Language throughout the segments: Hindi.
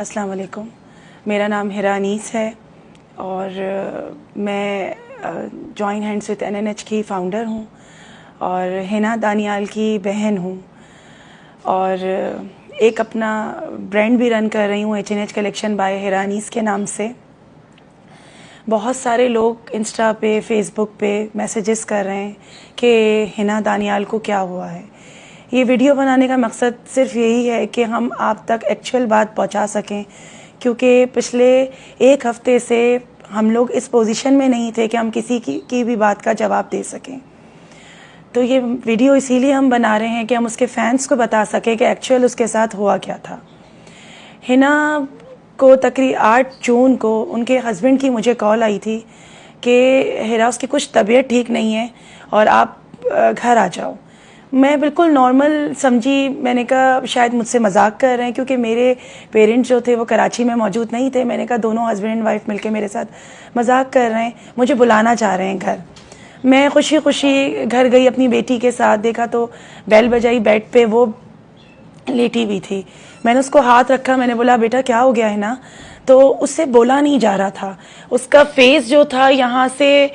अस्सलाम वालेकुम। मेरा नाम हिरा अनीस है और मैं जॉइन हैंड्स विद NNH की फ़ाउंडर हूँ और हिना दानियाल की बहन हूँ और एक अपना ब्रांड भी रन कर रही हूँ H&H कलेक्शन बाय हिरा अनीस के नाम से। बहुत सारे लोग इंस्टा पे, फेसबुक पे मैसेजेस कर रहे हैं कि हिना दानियाल को क्या हुआ है। ये वीडियो बनाने का मकसद सिर्फ यही है कि हम आप तक एक्चुअल बात पहुंचा सकें, क्योंकि पिछले एक हफ्ते से हम लोग इस पोजीशन में नहीं थे कि हम किसी की भी बात का जवाब दे सकें। तो ये वीडियो इसीलिए हम बना रहे हैं कि हम उसके फैंस को बता सकें कि एक्चुअल उसके साथ हुआ क्या था। हिना को तकरीबन 8 जून को उनके हस्बैंड की मुझे कॉल आई थी कि हिरा उसकी कुछ तबीयत ठीक नहीं है और आप घर आ जाओ। मैं बिल्कुल नॉर्मल समझी, मैंने कहा शायद मुझसे मजाक कर रहे हैं, क्योंकि मेरे पेरेंट्स जो थे वो कराची में मौजूद नहीं थे। मैंने कहा दोनों हस्बैंड एंड वाइफ मिलके मेरे साथ मजाक कर रहे हैं, मुझे बुलाना चाह रहे हैं घर। मैं खुशी खुशी घर गई अपनी बेटी के साथ, देखा तो बेल बजाई, बेड पे वो लेटी हुई थी। मैंने उसको हाथ रखा, मैंने बोला बेटा क्या हो गया है ना, तो उससे बोला नहीं जा रहा था। उसका फेस जो था यहाँ से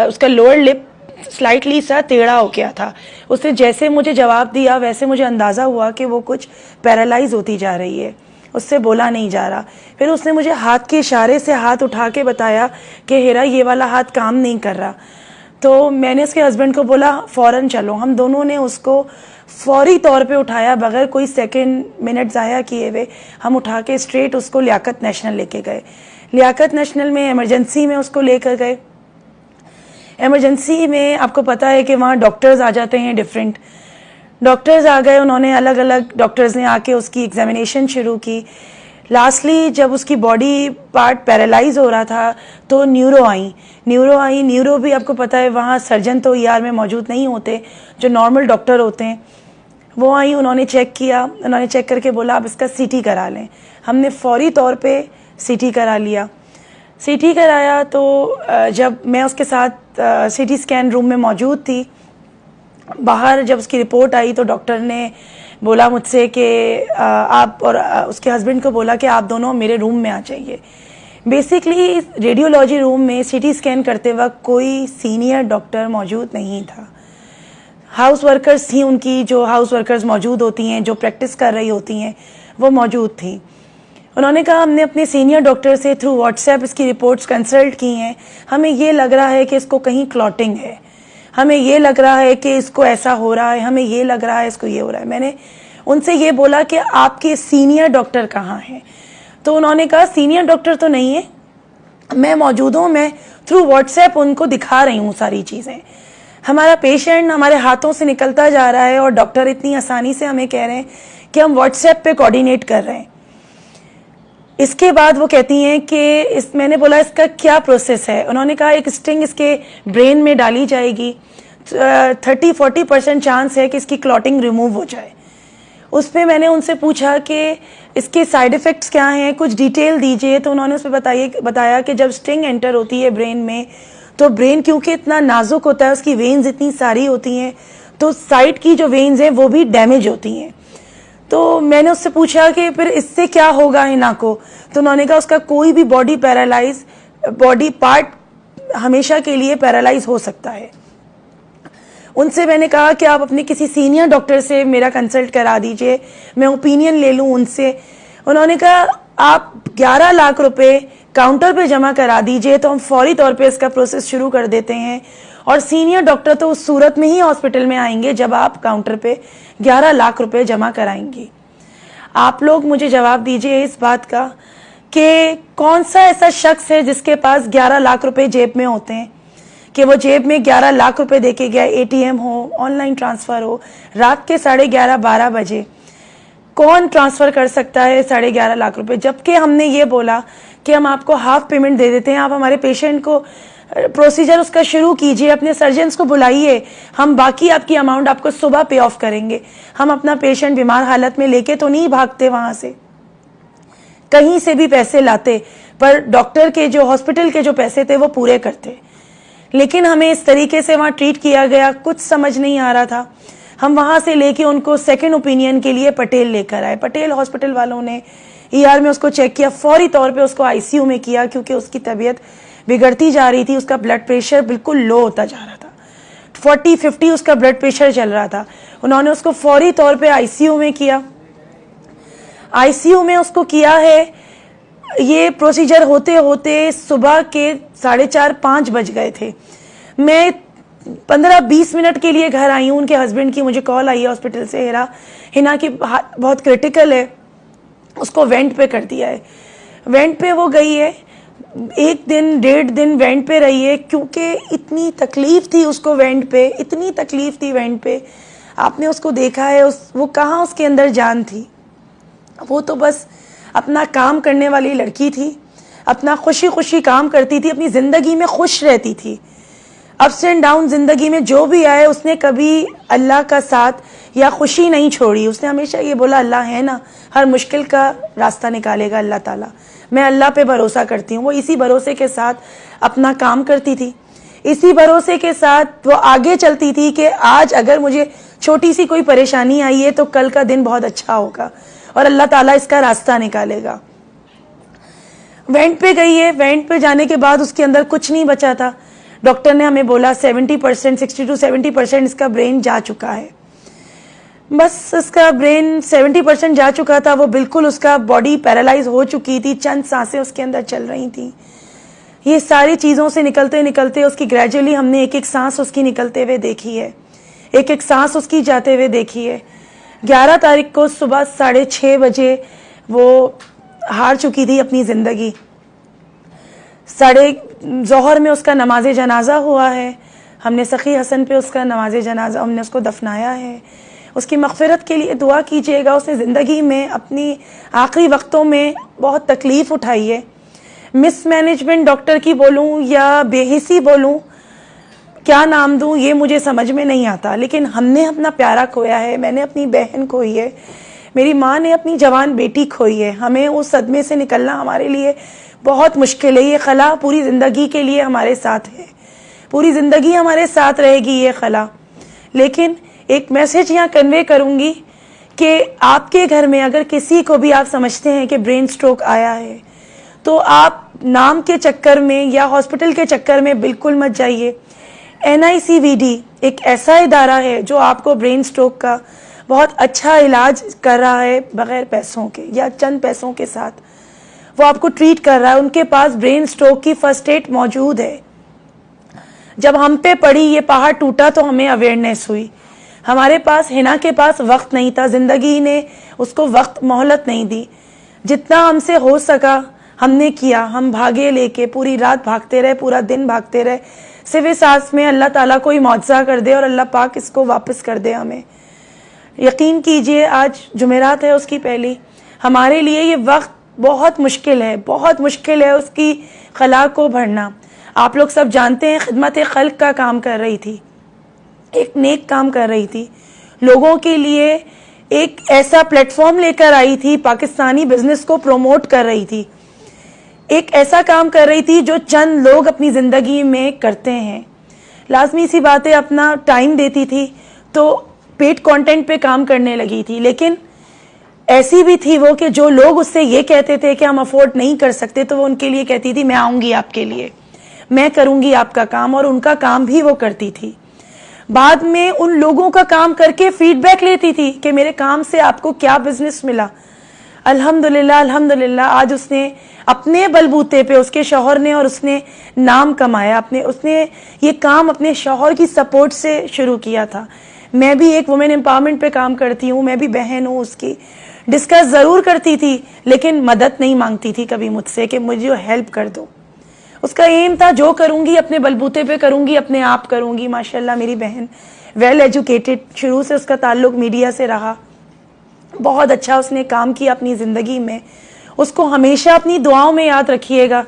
उसका लोअर लिप स्लाइटली सा टेढ़ा हो गया था। उसने जैसे मुझे जवाब दिया वैसे मुझे अंदाज़ा हुआ कि वो कुछ पैरालाइज होती जा रही है, उससे बोला नहीं जा रहा। फिर उसने मुझे हाथ के इशारे से हाथ उठा के बताया कि हिरा ये वाला हाथ काम नहीं कर रहा। तो मैंने उसके हस्बैंड को बोला फ़ौरन चलो। हम दोनों ने उसको फौरी तौर पे उठाया, बगैर कोई सेकंड मिनट ज़ाया किए हुए हम उठा के स्ट्रेट उसको लियाकत नेशनल लेके गए। लियाकत नेशनल में इमरजेंसी में उसको लेकर गए। इमरजेंसी में आपको पता है कि वहाँ डॉक्टर्स आ जाते हैं, डिफरेंट डॉक्टर्स आ गए। उन्होंने अलग अलग डॉक्टर्स ने आके उसकी एग्जामिनेशन शुरू की। लास्टली जब उसकी बॉडी पार्ट पैरालाइज हो रहा था तो न्यूरो भी आपको पता है वहाँ सर्जन तो ER में मौजूद नहीं होते, जो नॉर्मल डॉक्टर होते हैं वो आई। उन्होंने चेक किया, उन्होंने चेक करके बोला आप इसका CT करा लें। हमने फौरी तौर पे CT करा लिया। CT कराया तो जब मैं उसके साथ CT स्कैन रूम में मौजूद थी, बाहर जब उसकी रिपोर्ट आई तो डॉक्टर ने बोला मुझसे कि आप और उसके हस्बैंड को बोला कि आप दोनों मेरे रूम में आ जाइए। बेसिकली रेडियोलॉजी रूम में CT स्कैन करते वक्त कोई सीनियर डॉक्टर मौजूद नहीं था। हाउस वर्कर्स थी उनकी, जो हाउस वर्कर्स मौजूद होती हैं, जो प्रैक्टिस कर रही होती हैं, वो मौजूद थी। उन्होंने कहा हमने अपने सीनियर डॉक्टर से थ्रू WhatsApp इसकी रिपोर्ट्स कंसल्ट की हैं, हमें ये लग रहा है कि इसको कहीं क्लॉटिंग है, हमें ये लग रहा है कि इसको ऐसा हो रहा है, हमें ये लग रहा है इसको ये हो रहा है। मैंने उनसे ये बोला कि आपके सीनियर डॉक्टर कहाँ हैं? तो उन्होंने कहा सीनियर डॉक्टर तो नहीं है, मैं मौजूद हूँ, मैं थ्रू WhatsApp उनको दिखा रही हूँ सारी चीज़ें। हमारा पेशेंट हमारे हाथों से निकलता जा रहा है और डॉक्टर इतनी आसानी से हमें कह रहे हैं कि हम WhatsApp पे कोऑर्डिनेट कर रहे हैं। इसके बाद वो कहती हैं कि मैंने बोला इसका क्या प्रोसेस है? उन्होंने कहा एक स्टिंग इसके ब्रेन में डाली जाएगी, 30-40% चांस है कि इसकी क्लॉटिंग रिमूव हो जाए। उस पर मैंने उनसे पूछा कि इसके साइड इफ़ेक्ट्स क्या हैं, कुछ डिटेल दीजिए। तो उन्होंने उस पर बताया कि जब स्टिंग एंटर होती है ब्रेन में तो ब्रेन क्योंकि इतना नाजुक होता है, उसकी वेन्स इतनी सारी होती हैं, तो साइड की जो वेन्स हैं वो भी डैमेज होती हैं। तो मैंने उससे पूछा कि फिर इससे क्या होगा हिना को? तो उन्होंने कहा उसका कोई भी बॉडी पार्ट हमेशा के लिए पैरालाइज हो सकता है। उनसे मैंने कहा कि आप अपने किसी सीनियर डॉक्टर से मेरा कंसल्ट करा दीजिए, मैं ओपिनियन ले लूं उनसे। उन्होंने कहा आप 11 लाख रुपए काउंटर पे जमा करा दीजिए तो हम फौरी तौर पे इसका प्रोसेस शुरू कर देते हैं, और सीनियर डॉक्टर तो उस सूरत में ही हॉस्पिटल में आएंगे जब आप काउंटर पे 11 लाख रुपए जमा कराएंगी। आप लोग मुझे जवाब दीजिए इस बात का कि कौन सा ऐसा शख्स है जिसके पास 11 लाख रुपए जेब में होते हैं कि वो जेब में 11 लाख रुपए देके गया, ATM हो, ऑनलाइन ट्रांसफ़र हो, रात के 11:30-12 बजे कौन ट्रांसफ़र कर सकता है 11.5 लाख रुपए? जबकि हमने ये बोला कि हम आपको हाफ पेमेंट दे देते हैं, आप हमारे पेशेंट को प्रोसीजर उसका शुरू कीजिए, अपने सर्जन्स को बुलाइए, हम बाकी आपकी अमाउंट आपको सुबह पे ऑफ करेंगे। हम अपना पेशेंट बीमार हालत में लेके तो नहीं भागते, वहाँ से कहीं से भी पैसे लाते, पर डॉक्टर के जो हॉस्पिटल के जो पैसे थे वो पूरे करते। लेकिन हमें इस तरीके से वहाँ ट्रीट किया गया, कुछ समझ नहीं आ रहा था। हम वहाँ से लेके उनको सेकंड ओपिनियन के लिए पटेल लेकर आए। पटेल हॉस्पिटल वालों ने ER में उसको चेक किया, फौरी तौर पे उसको ICU में किया क्योंकि उसकी तबीयत बिगड़ती जा रही थी, उसका ब्लड प्रेशर बिल्कुल लो होता जा रहा था, 40-50 उसका ब्लड प्रेशर चल रहा था। उन्होंने उसको फौरी तौर पे ICU में किया। ICU में उसको किया है, ये प्रोसीजर होते होते सुबह के 4:30-5 बज गए थे। मैं 15-20 मिनट के लिए घर आई हूँ। उनके हस्बैंड की मुझे कॉल आई है हॉस्पिटल से, हिना की बहुत क्रिटिकल है, उसको वेंट पे कर दिया है। वेंट पे वो गई है, 1 दिन 1.5 दिन वेंट पे रही है क्योंकि इतनी तकलीफ थी उसको वेंट पे, इतनी तकलीफ थी वेंट पे। आपने उसको देखा है, वो कहाँ उसके अंदर जान थी। वो तो बस अपना काम करने वाली लड़की थी, अपना खुशी खुशी काम करती थी, अपनी ज़िंदगी में खुश रहती थी। अप्स एंड डाउन ज़िंदगी में जो भी आए उसने कभी अल्लाह का साथ या खुशी नहीं छोड़ी। उसने हमेशा ये बोला अल्लाह है ना, हर मुश्किल का रास्ता निकालेगा अल्लाह ताला। मैं अल्लाह पे भरोसा करती हूँ। वो इसी भरोसे के साथ अपना काम करती थी, इसी भरोसे के साथ वो आगे चलती थी कि आज अगर मुझे छोटी सी कोई परेशानी आई है तो कल का दिन बहुत अच्छा होगा और अल्लाह ताला इसका रास्ता निकालेगा। वेंट पे गई है, वेंट पे जाने के बाद उसके अंदर कुछ नहीं बचा था। डॉक्टर ने हमें बोला 70%, 60 to 70% इसका ब्रेन जा चुका है। बस इसका ब्रेन 70% जा चुका था, वो बिल्कुल उसका बॉडी पैरालाइज हो चुकी थी, चंद सांसें उसके अंदर चल रही थी। ये सारी चीज़ों से निकलते निकलते उसकी ग्रेजुअली हमने एक एक सांस उसकी निकलते हुए देखी है, एक एक सांस उसकी जाते हुए देखी है। 11 तारीख को सुबह 6:30 बजे वो हार चुकी थी अपनी ज़िंदगी। 12:30 में उसका नमाज जनाजा हुआ है। हमने सखी हसन पे उसका नमाज जनाजा हमने उसको दफनाया है। उसकी मग़फ़िरत के लिए दुआ कीजिएगा। उसने ज़िंदगी में अपनी आखिरी वक्तों में बहुत तकलीफ़ उठाई है। मिसमैनेजमेंट डॉक्टर की बोलूँ या बेहिसी बोलूँ, क्या नाम दूँ ये मुझे समझ में नहीं आता, लेकिन हमने अपना प्यारा खोया है। मैंने अपनी बहन खोई है, मेरी माँ ने अपनी जवान बेटी खोई है। हमें उस सदमे से निकलना हमारे लिए बहुत मुश्किल है। ये खला पूरी ज़िंदगी के लिए हमारे साथ है, पूरी ज़िंदगी हमारे साथ रहेगी ये खला। लेकिन एक मैसेज यहाँ कन्वे करूँगी कि आपके घर में अगर किसी को भी आप समझते हैं कि ब्रेन स्ट्रोक आया है तो आप नाम के चक्कर में या हॉस्पिटल के चक्कर में बिल्कुल मत जाइए। NICVD एक ऐसा इदारा है जो आपको ब्रेन स्ट्रोक का बहुत अच्छा इलाज कर रहा है, बगैर पैसों के या चंद पैसों के साथ वो आपको ट्रीट कर रहा है। उनके पास ब्रेन स्ट्रोक की फर्स्ट एड मौजूद है। जब हम पे पड़ी ये पहाड़ टूटा तो हमें अवेयरनेस हुई। हमारे पास, हिना के पास वक्त नहीं था, ज़िंदगी ने उसको वक्त मोहलत नहीं दी। जितना हमसे हो सका हमने किया। हम भागे लेके पूरी रात भागते रहे, पूरा दिन भागते रहे, सिर्फ इस आस में अल्लाह ताला कोई मौजज़ा कर दे और अल्लाह पाक इसको वापस कर दे हमें। यकीन कीजिए आज जुमेरात है उसकी पहली। हमारे लिए ये वक्त बहुत मुश्किल है, बहुत मुश्किल है उसकी खला को भरना। आप लोग सब जानते हैं खिदमत खल्क का काम कर रही थी, एक नेक काम कर रही थी, लोगों के लिए एक ऐसा प्लेटफॉर्म लेकर आई थी, पाकिस्तानी बिजनेस को प्रमोट कर रही थी, एक ऐसा काम कर रही थी जो चंद लोग अपनी ज़िंदगी में करते हैं। लाजमी सी बात है, अपना टाइम देती थी तो पेड कंटेंट पे काम करने लगी थी। लेकिन ऐसी भी थी वो कि जो लोग उससे ये कहते थे कि हम अफोर्ड नहीं कर सकते तो वो उनके लिए कहती थी मैं आऊँगी आपके लिए, मैं करूँगी आपका काम, और उनका काम भी वो करती थी। बाद में उन लोगों का काम करके फीडबैक लेती थी कि मेरे काम से आपको क्या बिजनेस मिला। अल्हम्दुलिल्लाह अल्हम्दुलिल्लाह आज उसने अपने बलबूते पे, उसके शौहर ने और उसने नाम कमाया। उसने ये काम अपने शौहर की सपोर्ट से शुरू किया था। मैं भी एक वुमेन एम्पावरमेंट पे काम करती हूँ, मैं भी बहन हूँ उसकी। डिस्कस ज़रूर करती थी लेकिन मदद नहीं मांगती थी कभी मुझसे कि मुझे हेल्प कर दो। उसका एम था जो करूँगी अपने बलबूते पे करूँगी, अपने आप करूँगी। माशाल्लाह मेरी बहन वेल एजुकेटेड, शुरू से उसका ताल्लुक मीडिया से रहा, बहुत अच्छा उसने काम किया अपनी ज़िंदगी में। उसको हमेशा अपनी दुआओं में याद रखिएगा,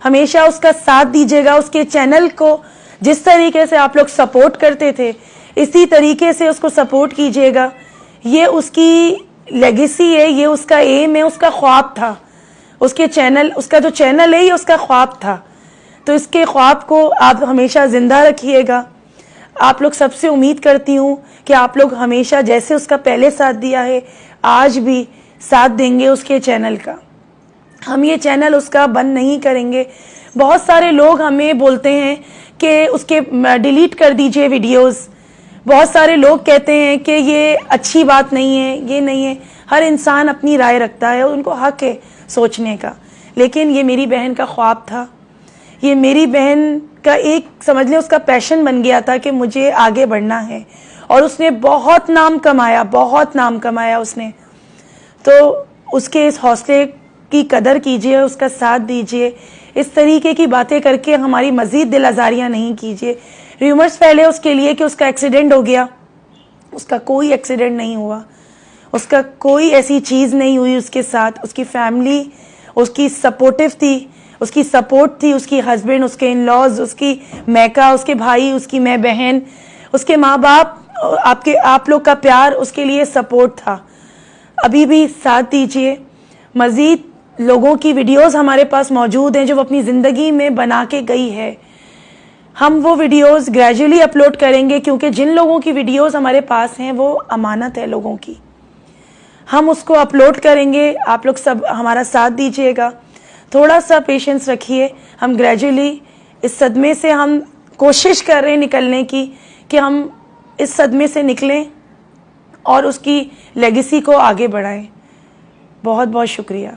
हमेशा उसका साथ दीजिएगा। उसके चैनल को जिस तरीके से आप लोग सपोर्ट करते थे इसी तरीके से उसको सपोर्ट कीजिएगा। ये उसकी लेगेसी है, ये उसका एम है, उसका ख्वाब था। उसके चैनल, उसका जो चैनल है ये उसका ख्वाब था, तो इसके ख्वाब को आप हमेशा ज़िंदा रखिएगा। आप लोग सबसे उम्मीद करती हूँ कि आप लोग हमेशा जैसे उसका पहले साथ दिया है आज भी साथ देंगे उसके चैनल का। हम ये चैनल उसका बंद नहीं करेंगे। बहुत सारे लोग हमें बोलते हैं कि उसके डिलीट कर दीजिए वीडियोस। बहुत सारे लोग कहते हैं कि ये अच्छी बात नहीं है, ये नहीं है। हर इंसान अपनी राय रखता है, उनको हक है सोचने का। लेकिन ये मेरी बहन का ख्वाब था, ये मेरी बहन का एक समझ लें उसका पैशन बन गया था कि मुझे आगे बढ़ना है। और उसने बहुत नाम कमाया उसने। तो उसके इस हौसले की कदर कीजिए, उसका साथ दीजिए। इस तरीके की बातें करके हमारी मज़ीद दिल आज़ारियाँ नहीं कीजिए। र्यूमर्स फैले उसके लिए कि उसका एक्सीडेंट हो गया। उसका कोई एक्सीडेंट नहीं हुआ, उसका कोई ऐसी चीज़ नहीं हुई उसके साथ। उसकी फैमिली उसकी सपोर्टिव थी, उसकी सपोर्ट थी, उसकी हस्बैंड, उसके इन लॉज, उसकी मैका, उसके भाई, उसकी मैं बहन, उसके माँ बाप, आप लोग का प्यार उसके लिए सपोर्ट था। अभी भी साथ दीजिए। मज़ीद लोगों की वीडियोस हमारे पास मौजूद हैं जो वो अपनी ज़िंदगी में बना के गई है। हम वो वीडियोस ग्रेजुअली अपलोड करेंगे, क्योंकि जिन लोगों की वीडियोस हमारे पास हैं वो अमानत है लोगों की। हम उसको अपलोड करेंगे, आप लोग सब हमारा साथ दीजिएगा। थोड़ा सा पेशेंस रखिए। हम ग्रेजुअली इस सदमे से हम कोशिश कर रहे हैं निकलने की, कि हम इस सदमे से निकलें और उसकी लेगेसी को आगे बढ़ाएं। बहुत बहुत शुक्रिया।